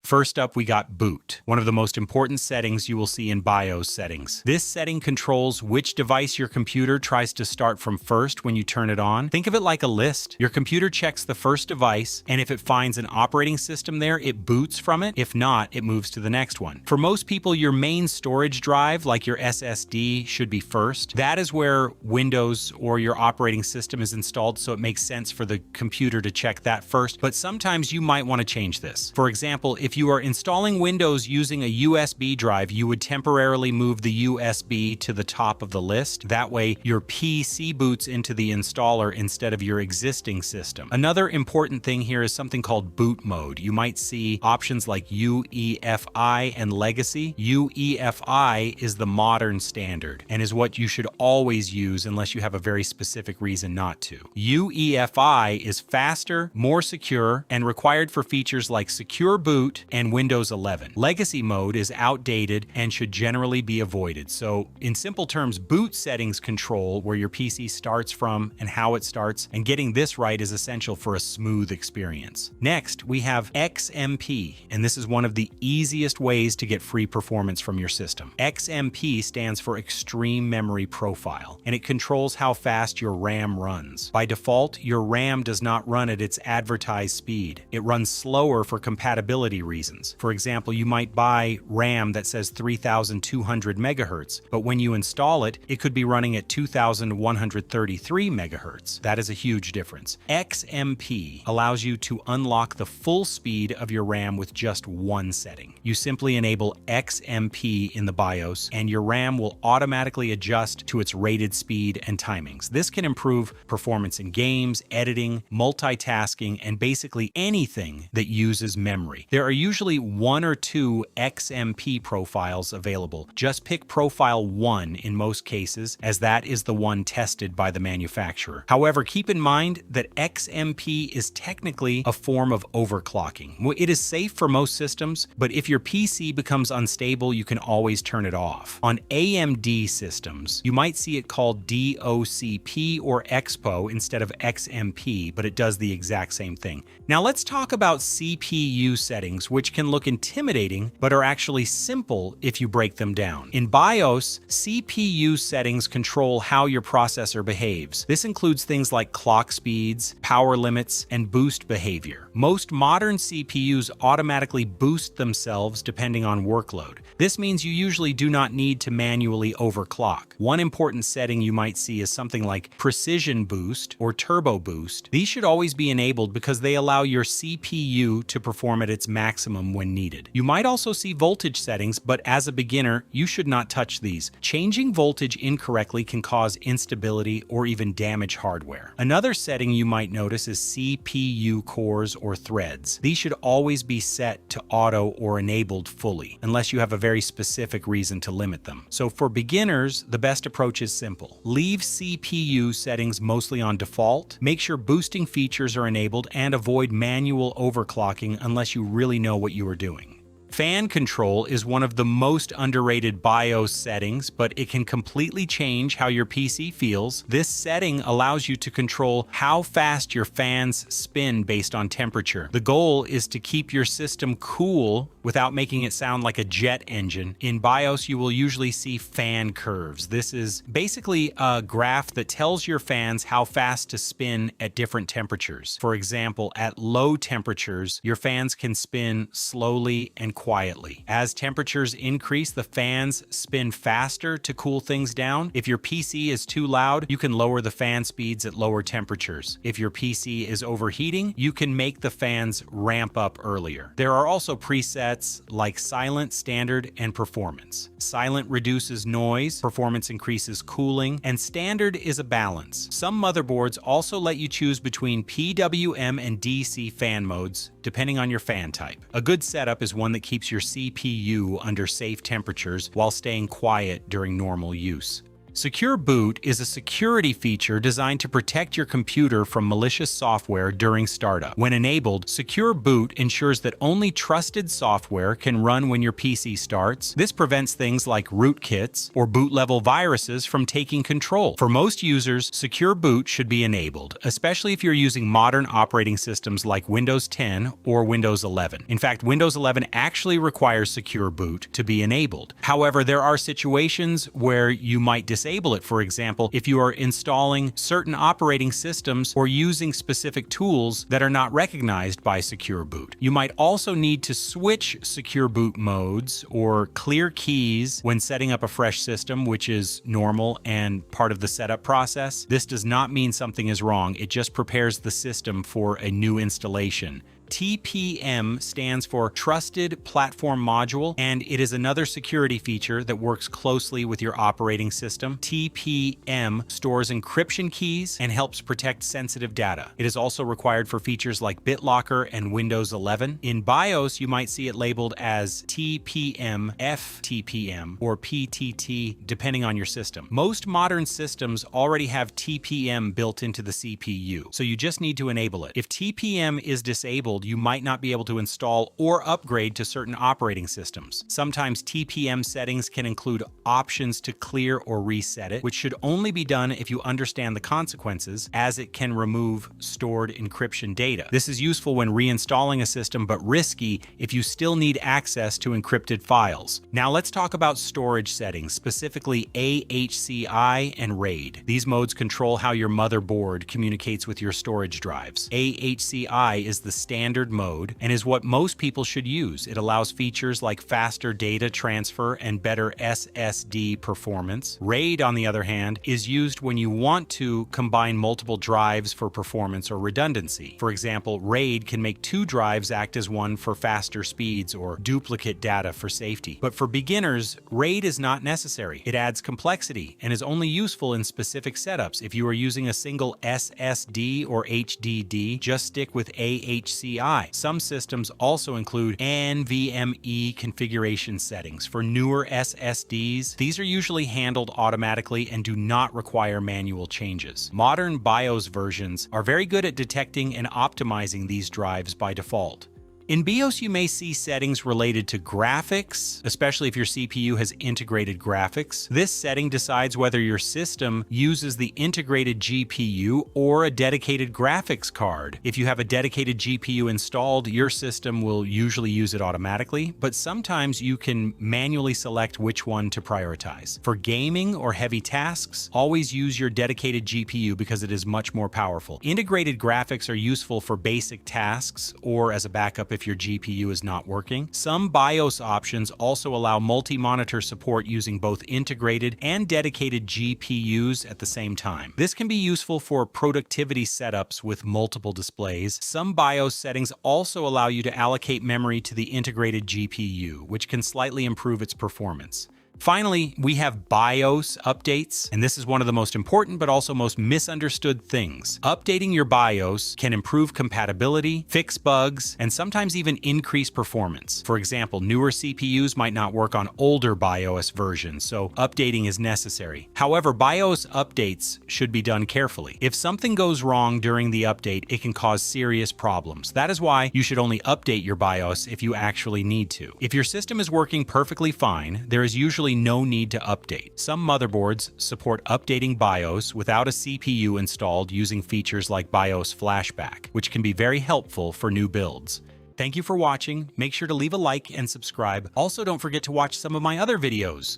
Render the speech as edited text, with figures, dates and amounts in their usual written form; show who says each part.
Speaker 1: First up, we got boot, one of the most important settings you will see in BIOS settings. This setting controls which device your computer tries to start from first when you turn it on. Think of it like a list. Your computer checks the first device, and if it finds an operating system there, it boots from it. If not, it moves to the next one. For most people, your main storage drive, like your SSD, should be first. That is where Windows or your operating system is installed, so it makes sense for the computer to check that first, but sometimes you might want to change this. For example, if you are installing Windows using a USB drive, you would temporarily move the USB to the top of the list. That way, your PC boots into the installer instead of your existing system. Another important thing here is something called boot mode. You might see options like UEFI and Legacy. UEFI is the modern standard and is what you should always use unless you have a very specific reason not to. UEFI is faster, more secure, and required for features like secure boot and Windows 11. Legacy mode is outdated and should generally be avoided. So in simple terms, boot settings control where your PC starts from and how it starts, and getting this right is essential for a smooth experience. Next, we have XMP, and this is one of the easiest ways to get free performance from your system. XMP stands for Extreme Memory Profile, and it controls how fast your RAM runs. By default, your RAM does not run at its advertised speed. It runs slower for compatibility reasons. For example, you might buy RAM that says 3,200 megahertz, but when you install it, it could be running at 2,133 megahertz. That is a huge difference. XMP allows you to unlock the full speed of your RAM with just one setting. You simply enable XMP in the BIOS, and your RAM will automatically adjust to its rated speed and timings. This can improve performance in games, editing, multitasking, and basically anything that uses memory. There are usually one or two XMP profiles available. Just pick profile 1 in most cases, as that is the one tested by the manufacturer. However, keep in mind that XMP is technically a form of overclocking. It is safe for most systems, but if your PC becomes unstable, you can always turn it off. On AMD systems, you might see it called DOCP or Expo instead of XMP, but it does the exact same thing. Now let's talk about CPU settings, which can look intimidating, but are actually simple if you break them down. In BIOS, CPU settings control how your processor behaves. This includes things like clock speeds, power limits, and boost behavior. Most modern CPUs automatically boost themselves depending on workload. This means you usually do not need to manually overclock. One important setting you might see is something like precision boost or turbo boost. These should always be enabled because they allow your CPU to perform at its maximum when needed. You might also see voltage settings, but as a beginner, you should not touch these. Changing voltage incorrectly can cause instability or even damage hardware. Another setting you might notice is CPU cores or threads. These should always be set to auto or enabled fully, unless you have a very specific reason to limit them. So for beginners, the best approach is simple. Leave CPU settings mostly on default, make sure boosting features are enabled, and avoid manual overclocking unless you really know what you are doing. Fan control is one of the most underrated BIOS settings, but it can completely change how your PC feels. This setting allows you to control how fast your fans spin based on temperature. The goal is to keep your system cool without making it sound like a jet engine. In BIOS, you will usually see fan curves. This is basically a graph that tells your fans how fast to spin at different temperatures. For example, at low temperatures, your fans can spin slowly and quietly. As temperatures increase, the fans spin faster to cool things down. If your PC is too loud, you can lower the fan speeds at lower temperatures. If your PC is overheating, you can make the fans ramp up earlier. There are also presets like silent, standard, and performance. Silent reduces noise, performance increases cooling, and standard is a balance. Some motherboards also let you choose between PWM and DC fan modes, depending on your fan type. A good setup is one that keeps your CPU under safe temperatures while staying quiet during normal use. Secure Boot is a security feature designed to protect your computer from malicious software during startup. When enabled, Secure Boot ensures that only trusted software can run when your PC starts. This prevents things like rootkits or boot-level viruses from taking control. For most users, Secure Boot should be enabled, especially if you're using modern operating systems like Windows 10 or Windows 11. In fact, Windows 11 actually requires Secure Boot to be enabled. However, there are situations where you might disable it. For example, if you are installing certain operating systems or using specific tools that are not recognized by Secure Boot. You might also need to switch Secure Boot modes or clear keys when setting up a fresh system, which is normal and part of the setup process. This does not mean something is wrong. It just prepares the system for a new installation. TPM stands for Trusted Platform Module, and it is another security feature that works closely with your operating system. TPM stores encryption keys and helps protect sensitive data. It is also required for features like BitLocker and Windows 11. In BIOS, you might see it labeled as TPM, FTPM, or PTT, depending on your system. Most modern systems already have TPM built into the CPU, so you just need to enable it. If TPM is disabled, you might not be able to install or upgrade to certain operating systems. Sometimes TPM settings can include options to clear or reset it, which should only be done if you understand the consequences, as it can remove stored encryption data. This is useful when reinstalling a system, but risky if you still need access to encrypted files. Now let's talk about storage settings, specifically AHCI and RAID. These modes control how your motherboard communicates with your storage drives. AHCI is the standard mode and is what most people should use. It allows features like faster data transfer and better SSD performance. RAID, on the other hand, is used when you want to combine multiple drives for performance or redundancy. For example, RAID can make two drives act as one for faster speeds or duplicate data for safety. But for beginners, RAID is not necessary. It adds complexity and is only useful in specific setups. If you are using a single SSD or HDD, just stick with AHCI. Some systems also include NVMe configuration settings. For newer SSDs, these are usually handled automatically and do not require manual changes. Modern BIOS versions are very good at detecting and optimizing these drives by default. In BIOS, you may see settings related to graphics, especially if your CPU has integrated graphics. This setting decides whether your system uses the integrated GPU or a dedicated graphics card. If you have a dedicated GPU installed, your system will usually use it automatically, but sometimes you can manually select which one to prioritize. For gaming or heavy tasks, always use your dedicated GPU because it is much more powerful. Integrated graphics are useful for basic tasks or as a backup if your GPU is not working. Some BIOS options also allow multi-monitor support using both integrated and dedicated GPUs at the same time. This can be useful for productivity setups with multiple displays. Some BIOS settings also allow you to allocate memory to the integrated GPU, which can slightly improve its performance. Finally, we have BIOS updates, and this is one of the most important but also most misunderstood things. Updating your BIOS can improve compatibility, fix bugs, and sometimes even increase performance. For example, newer CPUs might not work on older BIOS versions, so updating is necessary. However, BIOS updates should be done carefully. If something goes wrong during the update, it can cause serious problems. That is why you should only update your BIOS if you actually need to. If your system is working perfectly fine, there is usually no need to update. Some motherboards support updating BIOS without a CPU installed using features like BIOS Flashback, which can be very helpful for new builds. Thank you for watching. Make sure to leave a like and subscribe. Also, don't forget to watch some of my other videos.